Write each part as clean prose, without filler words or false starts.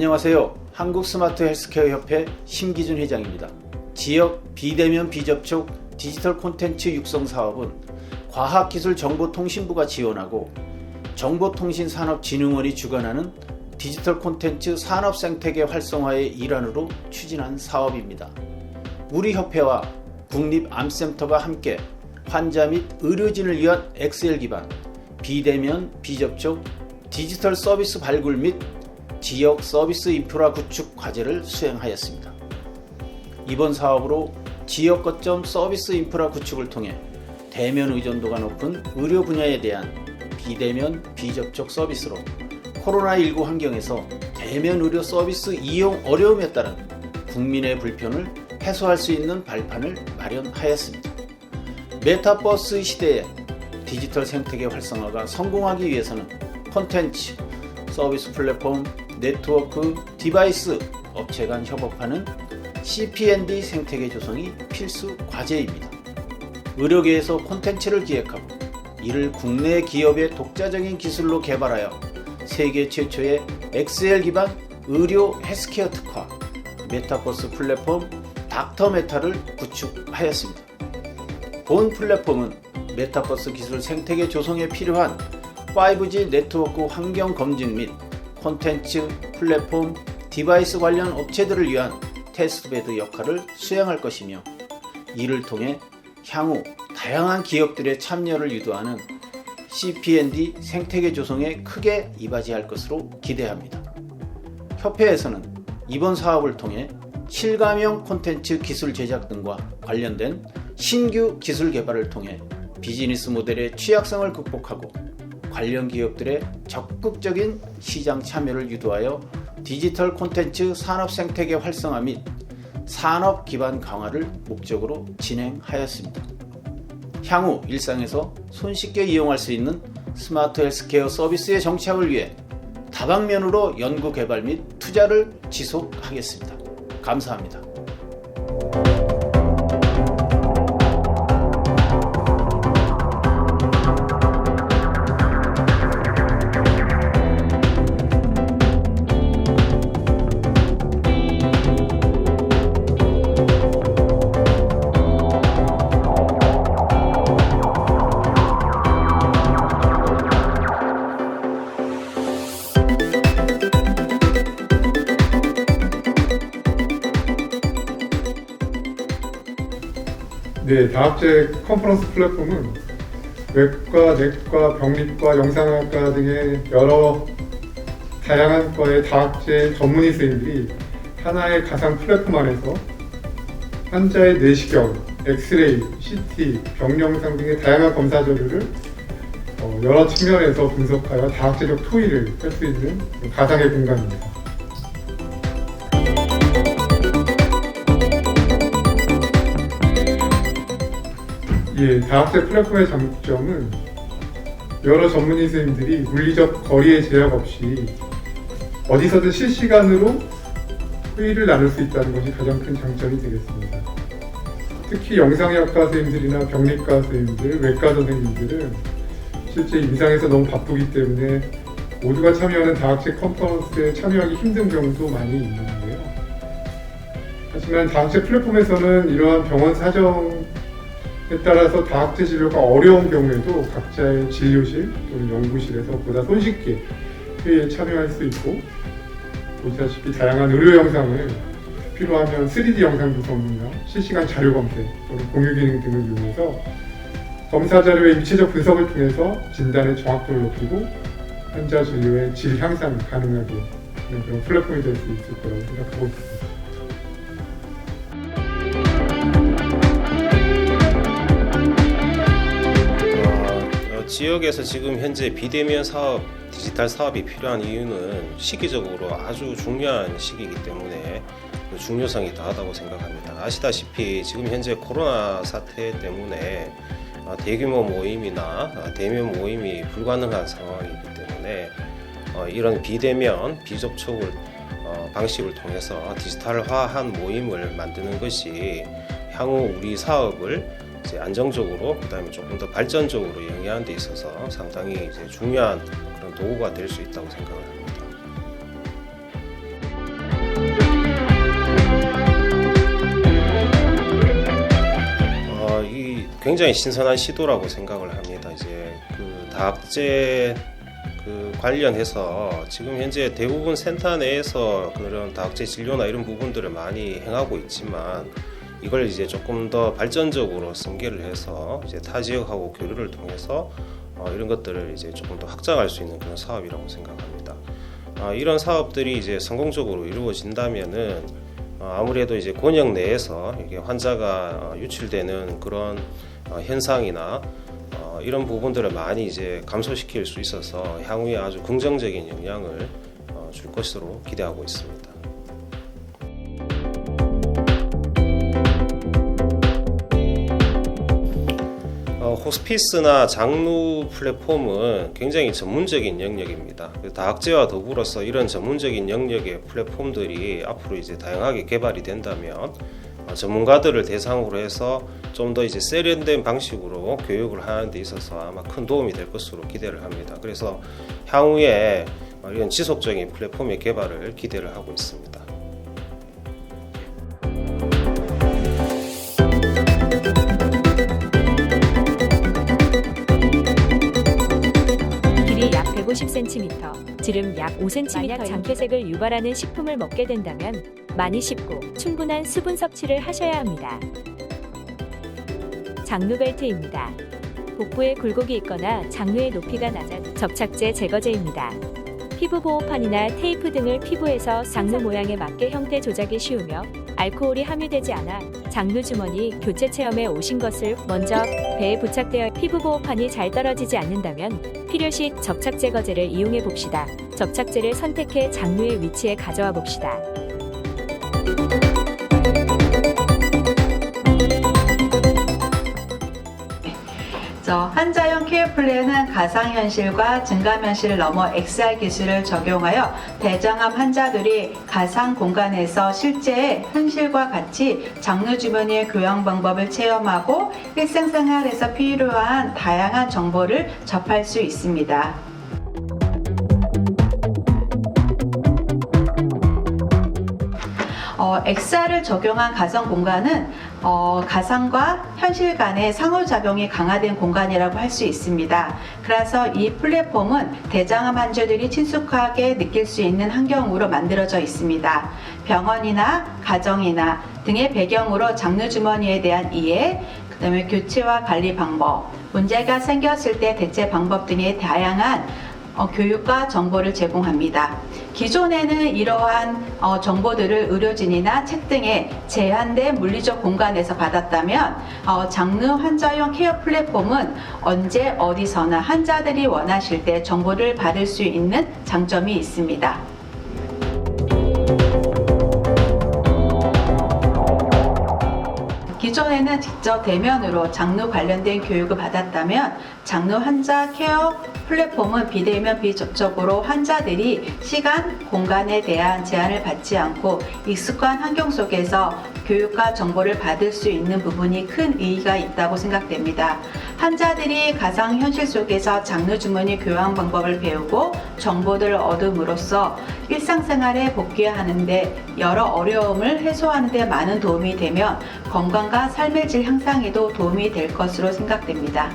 안녕하세요. 한국스마트헬스케어협회 심기준 회장입니다. 지역 비대면 비접촉 디지털 콘텐츠 육성 사업은 과학기술정보통신부가 지원하고 정보통신산업진흥원이 주관하는 디지털 콘텐츠 산업생태계 활성화의 일환으로 추진한 사업입니다. 우리 협회와 국립암센터가 함께 환자 및 의료진을 위한 엑셀 기반 비대면 비접촉 디지털 서비스 발굴 및 지역 서비스 인프라 구축 과제를 수행하였습니다. 이번 사업으로 지역 거점 서비스 인프라 구축을 통해 대면 의존도가 높은 의료 분야에 대한 비대면 비접촉 서비스로 코로나19 환경에서 대면 의료 서비스 이용 어려움에 따른 국민의 불편을 해소할 수 있는 발판을 마련하였습니다. 메타버스 시대에 디지털 생태계 활성화가 성공하기 위해서는 콘텐츠, 서비스 플랫폼, 네트워크, 디바이스, 업체 간 협업하는 CP&D 생태계 조성이 필수 과제입니다. 의료계에서 콘텐츠를 기획하고 이를 국내 기업의 독자적인 기술로 개발하여 세계 최초의 XR 기반 의료 헬스케어 특화 메타버스 플랫폼 닥터메타를 구축하였습니다. 본 플랫폼은 메타버스 기술 생태계 조성에 필요한 5G 네트워크 환경 검증 및 콘텐츠, 플랫폼, 디바이스 관련 업체들을 위한 테스트베드 역할을 수행할 것이며 이를 통해 향후 다양한 기업들의 참여를 유도하는 CP&D 생태계 조성에 크게 이바지할 것으로 기대합니다. 협회에서는 이번 사업을 통해 실감형 콘텐츠 기술 제작 등과 관련된 신규 기술 개발을 통해 비즈니스 모델의 취약성을 극복하고 관련 기업들의 적극적인 시장 참여를 유도하여 디지털 콘텐츠 산업 생태계 활성화 및 산업 기반 강화를 목적으로 진행하였습니다. 향후 일상에서 손쉽게 이용할 수 있는 스마트 헬스케어 서비스의 정착을 위해 다방면으로 연구 개발 및 투자를 지속하겠습니다. 감사합니다. 네, 다학제 컨퍼런스 플랫폼은 외과, 내과, 병리과, 영상학과 등의 여러 다양한 과의 다학제 전문의 선생님들이 하나의 가상 플랫폼 안에서 환자의 내시경, 엑스레이, CT, 병영상 등의 다양한 검사 자료를 여러 측면에서 분석하여 다학제적 토의를 할 수 있는 가상의 공간입니다. 예, 다학제 플랫폼의 장점은 여러 전문의 선생님들이 물리적 거리의 제약 없이 어디서든 실시간으로 회의를 나눌 수 있다는 것이 가장 큰 장점이 되겠습니다. 특히 영상의학과 선생님들이나 병리과 선생님들, 외과 선생님들은 실제 임상에서 너무 바쁘기 때문에 모두가 참여하는 다학제 컨퍼런스에 참여하기 힘든 경우도 많이 있는데요. 하지만 다학제 플랫폼에서는 이러한 병원 사정에 따라서 다학제 진료가 어려운 경우에도 각자의 진료실 또는 연구실에서 보다 손쉽게 회의에 참여할 수 있고, 보시다시피 다양한 의료 영상을 필요하면 3D 영상 구성이나 실시간 자료 검색 또는 공유 기능 등을 이용해서 검사 자료의 입체적 분석을 통해서 진단의 정확도를 높이고 환자 진료의 질 향상을 가능하게 하는 그런 플랫폼이 될 수 있을 거라고 생각하고 있습니다. 지역에서 지금 현재 비대면 사업, 디지털 사업이 필요한 이유는 시기적으로 아주 중요한 시기이기 때문에 중요성이 다하다고 생각합니다. 아시다시피 지금 현재 코로나 사태 때문에 대규모 모임이나 대면 모임이 불가능한 상황이기 때문에 이런 비대면, 비접촉을 방식을 통해서 디지털화한 모임을 만드는 것이 향후 우리 사업을 이제 안정적으로, 그다음에 조금 더 발전적으로 영위하는 데 있어서 상당히 이제 중요한 그런 도구가 될 수 있다고 생각을 합니다. 굉장히 신선한 시도라고 생각을 합니다. 이제 그 다학제 관련해서 지금 현재 대부분 센터 내에서 그런 다학제 진료나 이런 부분들을 많이 행하고 있지만 이걸 이제 조금 더 발전적으로 승계를 해서 이제 타 지역하고 교류를 통해서 이런 것들을 이제 조금 더 확장할 수 있는 그런 사업이라고 생각합니다. 이런 사업들이 이제 성공적으로 이루어진다면은 아무래도 이제 권역 내에서 이게 환자가 유출되는 그런 현상이나 이런 부분들을 많이 이제 감소시킬 수 있어서 향후에 아주 긍정적인 영향을 줄 것으로 기대하고 있습니다. 호스피스나 장루 플랫폼은 굉장히 전문적인 영역입니다. 다학제와 더불어서 이런 전문적인 영역의 플랫폼들이 앞으로 이제 다양하게 개발이 된다면 전문가들을 대상으로 해서 좀 더 이제 세련된 방식으로 교육을 하는 데 있어서 아마 큰 도움이 될 것으로 기대를 합니다. 그래서 향후에 이런 지속적인 플랫폼의 개발을 기대를 하고 있습니다. 길이 약 150cm, 지름 약 5cm 만약 장폐색을 유발하는 식품을 먹게 된다면 많이 씹고 충분한 수분 섭취를 하셔야 합니다. 장루벨트입니다. 복부에 굴곡이 있거나 장루의 높이가 낮아 접착제 제거제입니다. 피부 보호판이나 테이프 등을 피부에서 장루 모양에 맞게 형태 조작이 쉬우며 알코올이 함유되지 않아 장루 주머니 교체 체험에 오신 것을 먼저 배에 부착되어 피부 보호판이 잘 떨어지지 않는다면 필요시 접착 제거제를 이용해 봅시다. 접착제를 선택해 장루의 위치에 가져와 봅시다. 환자용 케어 플랜은 가상현실과 증감현실을 넘어 XR 기술을 적용하여 대장암 환자들이 가상 공간에서 실제의 현실과 같이 장루 주머니의 교양 방법을 체험하고 일상생활에서 필요한 다양한 정보를 접할 수 있습니다. XR을 적용한 가상 공간은 가상과 현실 간의 상호작용이 강화된 공간이라고 할 수 있습니다. 그래서 이 플랫폼은 대장암 환자들이 친숙하게 느낄 수 있는 환경으로 만들어져 있습니다. 병원이나 가정이나 등의 배경으로 장루 주머니에 대한 이해, 그다음에 교체와 관리 방법, 문제가 생겼을 때 대체 방법 등의 다양한 교육과 정보를 제공합니다. 기존에는 이러한 정보들을 의료진이나 책 등의 제한된 물리적 공간에서 받았다면 장루 환자용 케어 플랫폼은 언제 어디서나 환자들이 원하실 때 정보를 받을 수 있는 장점이 있습니다. 기존에는 직접 대면으로 장루 관련된 교육을 받았다면 장루 환자 케어 플랫폼은 비대면 비접촉으로 환자들이 시간, 공간에 대한 제한을 받지 않고 익숙한 환경 속에서 교육과 정보를 받을 수 있는 부분이 큰 의의가 있다고 생각됩니다. 환자들이 가상현실 속에서 장루 주머니 교양 방법을 배우고 정보들을 얻음으로써 일상생활에 복귀하는 데 여러 어려움을 해소하는 데 많은 도움이 되며 건강과 삶의 질 향상에도 도움이 될 것으로 생각됩니다.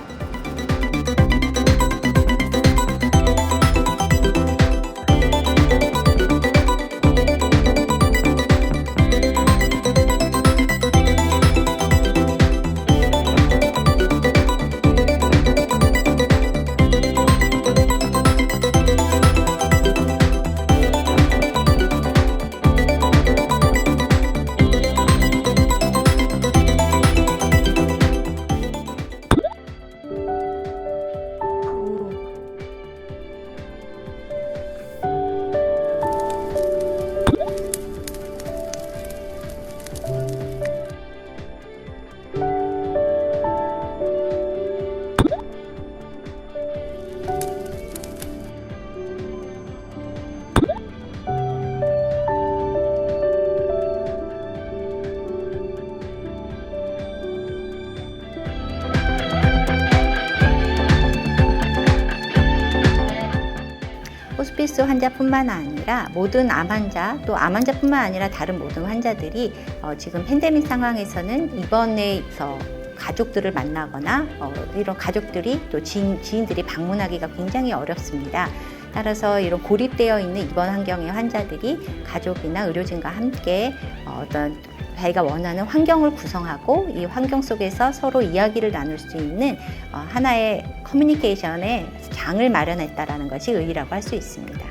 호스피스 환자뿐만 아니라 모든 암 환자, 또 암 환자뿐만 아니라 다른 모든 환자들이 지금 팬데믹 상황에서는 입원에서 가족들을 만나거나 이런 가족들이 또 지인들이 방문하기가 굉장히 어렵습니다. 따라서 이런 고립되어 있는 입원 환경의 환자들이 가족이나 의료진과 함께 어떤 자기가 원하는 환경을 구성하고 이 환경 속에서 서로 이야기를 나눌 수 있는 하나의 커뮤니케이션의 장을 마련했다라는 것이 의의라고 할 수 있습니다.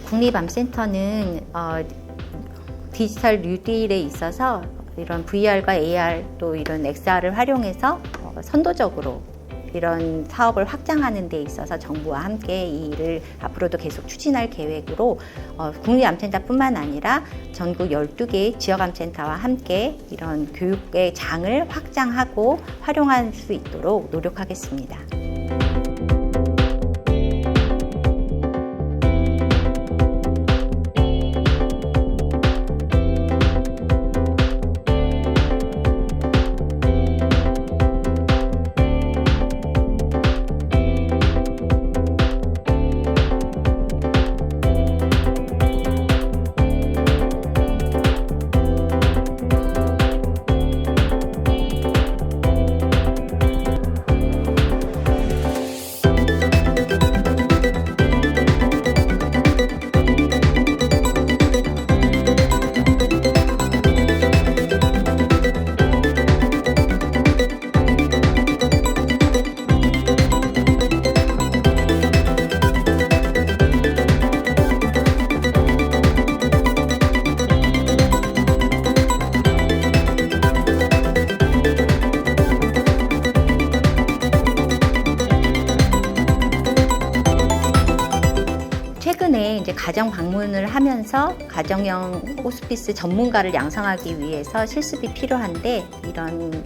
국립암센터는 디지털 뉴딜에 있어서 이런 VR과 AR 또 이런 XR을 활용해서 선도적으로 이런 사업을 확장하는 데 있어서 정부와 함께 이 일을 앞으로도 계속 추진할 계획으로 국립암센터뿐만 아니라 전국 12개의 지역암센터와 함께 이런 교육의 장을 확장하고 활용할 수 있도록 노력하겠습니다. 최근에 이제 가정 방문을 하면서 가정형 호스피스 전문가를 양성하기 위해서 실습이 필요한데 이런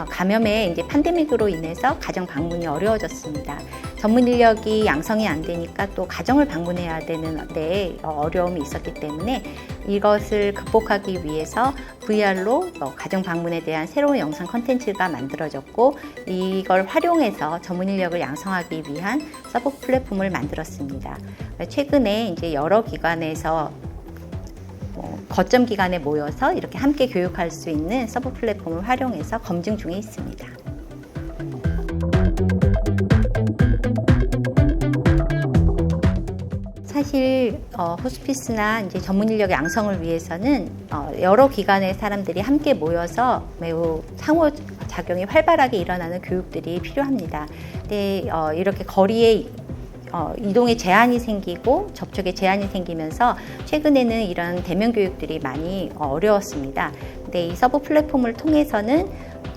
감염의 이제 팬데믹으로 인해서 가정 방문이 어려워졌습니다. 전문 인력이 양성이 안 되니까 또 가정을 방문해야 되는데 어려움이 있었기 때문에 이것을 극복하기 위해서 VR로 가정 방문에 대한 새로운 영상 콘텐츠가 만들어졌고 이걸 활용해서 전문 인력을 양성하기 위한 서브 플랫폼을 만들었습니다. 최근에 이제 여러 기관에서 거점 기관에 모여서 이렇게 함께 교육할 수 있는 서브 플랫폼을 활용해서 검증 중에 있습니다. 사실 호스피스나 이제 전문 인력 양성을 위해서는 여러 기관의 사람들이 함께 모여서 매우 상호작용이 활발하게 일어나는 교육들이 필요합니다. 근데 이렇게 거리에 이동에 제한이 생기고 접촉에 제한이 생기면서 최근에는 이런 대면 교육들이 많이 어려웠습니다. 근데 이 서브 플랫폼을 통해서는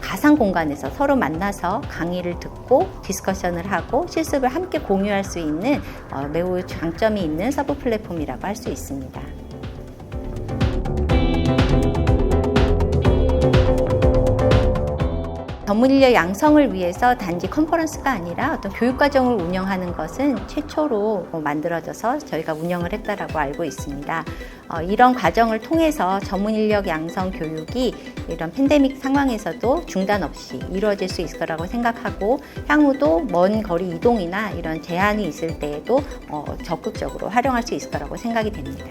가상 공간에서 서로 만나서 강의를 듣고 디스커션을 하고 실습을 함께 공유할 수 있는 매우 장점이 있는 서브 플랫폼이라고 할 수 있습니다. 전문 인력 양성을 위해서 단지 컨퍼런스가 아니라 어떤 교육 과정을 운영하는 것은 최초로 만들어져서 저희가 운영을 했다라고 알고 있습니다. 이런 과정을 통해서 전문 인력 양성 교육이 이런 팬데믹 상황에서도 중단 없이 이루어질 수 있을 거라고 생각하고 향후도 먼 거리 이동이나 이런 제한이 있을 때에도 적극적으로 활용할 수 있을 거라고 생각이 됩니다.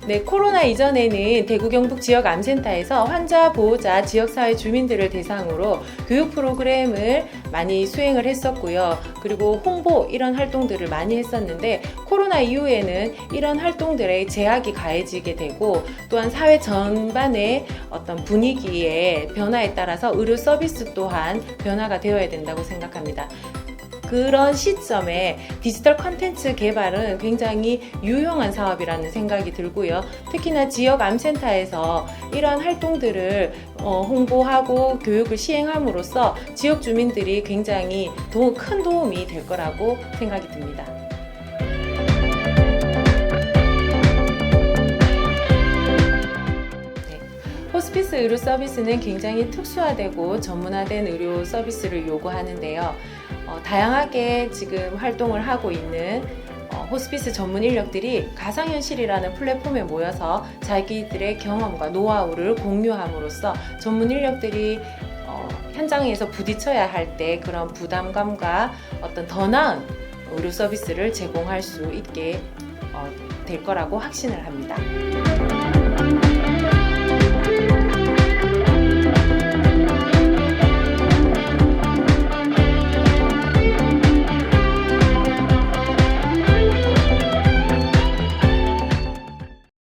네, 코로나 이전에는 대구 경북 지역 암센터에서 환자, 보호자, 지역사회 주민들을 대상으로 교육 프로그램을 많이 수행을 했었고요. 그리고 홍보 이런 활동들을 많이 했었는데 코로나 이후에는 이런 활동들에 제약이 가해지게 되고 또한 사회 전반의 어떤 분위기의 변화에 따라서 의료 서비스 또한 변화가 되어야 된다고 생각합니다. 그런 시점에 디지털 콘텐츠 개발은 굉장히 유용한 사업이라는 생각이 들고요. 특히나 지역 암센터에서 이러한 활동들을 홍보하고 교육을 시행함으로써 지역 주민들이 굉장히 큰 도움이 될 거라고 생각이 듭니다. 호스피스 의료 서비스는 굉장히 특수화되고 전문화된 의료 서비스를 요구하는데요. 다양하게 지금 활동을 하고 있는 호스피스 전문 인력들이 가상현실이라는 플랫폼에 모여서 자기들의 경험과 노하우를 공유함으로써 전문 인력들이 현장에서 부딪혀야 할 때 그런 부담감과 어떤 더 나은 의료 서비스를 제공할 수 있게 될 거라고 확신을 합니다.